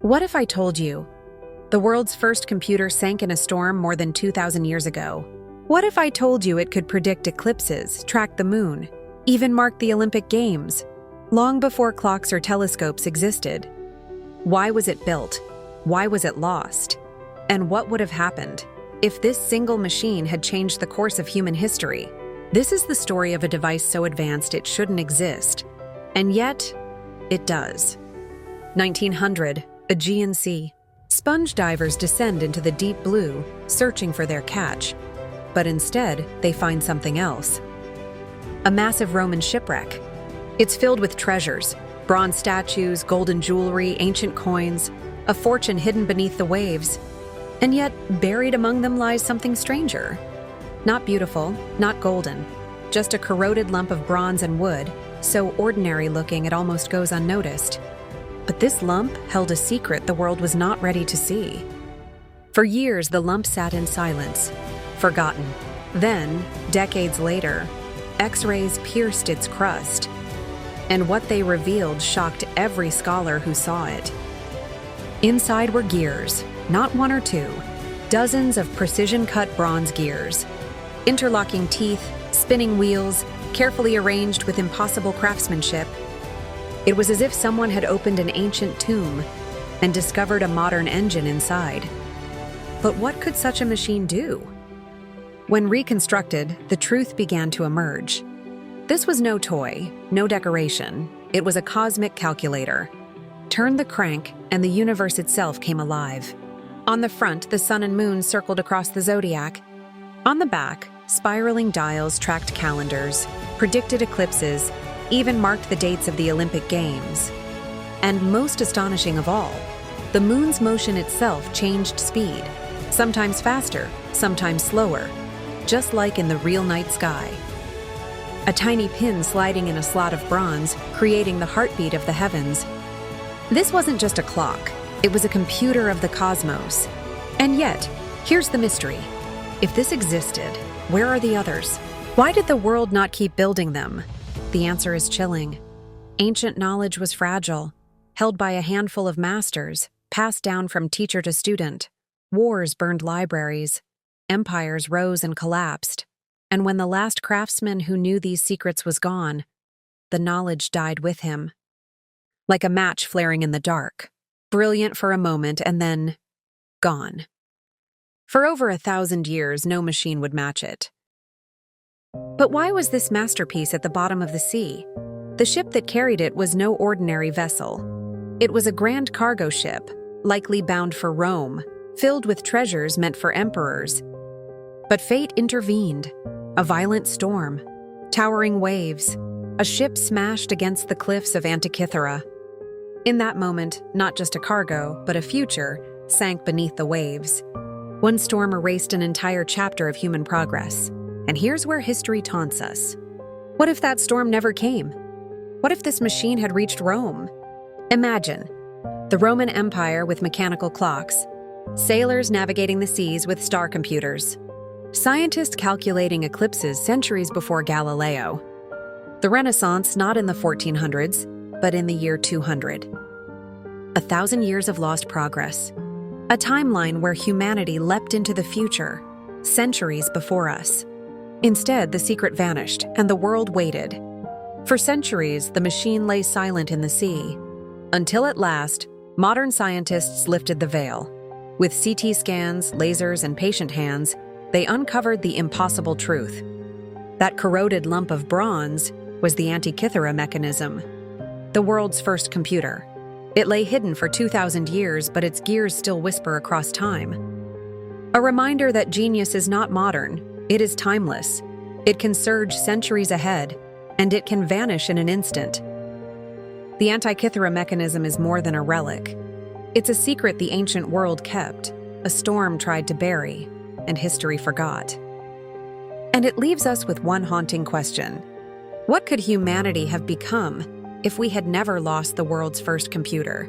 What if I told you the world's first computer sank in a storm more than 2,000 years ago? What if I told you it could predict eclipses, track the moon, even mark the Olympic Games, long before clocks or telescopes existed? Why was it built? Why was it lost? And what would have happened if this single machine had changed the course of human history? This is the story of a device so advanced it shouldn't exist, and yet it does. 1900, Aegean Sea. Sponge divers descend into the deep blue, searching for their catch. But instead, they find something else. A massive Roman shipwreck. It's filled with treasures, bronze statues, golden jewelry, ancient coins, a fortune hidden beneath the waves. And yet, buried among them lies something stranger. Not beautiful, not golden, just a corroded lump of bronze and wood, so ordinary looking it almost goes unnoticed. But this lump held a secret the world was not ready to see. For years, the lump sat in silence, forgotten. Then, decades later, X-rays pierced its crust, and what they revealed shocked every scholar who saw it. Inside were gears, not one or two, dozens of precision-cut bronze gears, interlocking teeth, spinning wheels, carefully arranged with impossible craftsmanship. It was as if someone had opened an ancient tomb and discovered a modern engine inside. But what could such a machine do? When reconstructed, the truth began to emerge. This was no toy, no decoration. It was a cosmic calculator. Turn the crank, and the universe itself came alive. On the front, the sun and moon circled across the zodiac. On the back, spiraling dials tracked calendars, predicted eclipses, even marked the dates of the Olympic Games. And most astonishing of all, the moon's motion itself changed speed, sometimes faster, sometimes slower, just like in the real night sky. A tiny pin sliding in a slot of bronze, creating the heartbeat of the heavens. This wasn't just a clock, it was a computer of the cosmos. And yet, here's the mystery. If this existed, where are the others? Why did the world not keep building them? The answer is chilling. Ancient knowledge was fragile, held by a handful of masters, passed down from teacher to student. Wars burned libraries. Empires rose and collapsed. And when the last craftsman who knew these secrets was gone, the knowledge died with him. Like a match flaring in the dark, brilliant for a moment and then gone. For over 1,000 years, no machine would match it. But why was this masterpiece at the bottom of the sea? The ship that carried it was no ordinary vessel. It was a grand cargo ship, likely bound for Rome, filled with treasures meant for emperors. But fate intervened. A violent storm, towering waves, a ship smashed against the cliffs of Antikythera. In that moment, not just a cargo, but a future, sank beneath the waves. One storm erased an entire chapter of human progress. And here's where history taunts us. What if that storm never came? What if this machine had reached Rome? Imagine the Roman Empire with mechanical clocks, sailors navigating the seas with star computers, scientists calculating eclipses centuries before Galileo. The Renaissance not in the 1400s, but in the year 200. 1,000 years of lost progress. A timeline where humanity leapt into the future, centuries before us. Instead, the secret vanished, and the world waited. For centuries, the machine lay silent in the sea, until at last, modern scientists lifted the veil. With CT scans, lasers, and patient hands, they uncovered the impossible truth. That corroded lump of bronze was the Antikythera Mechanism, the world's first computer. It lay hidden for 2,000 years, but its gears still whisper across time. A reminder that genius is not modern. It is timeless. It can surge centuries ahead, and it can vanish in an instant. The Antikythera Mechanism is more than a relic. It's a secret the ancient world kept, a storm tried to bury, and history forgot. And it leaves us with one haunting question. What could humanity have become if we had never lost the world's first computer?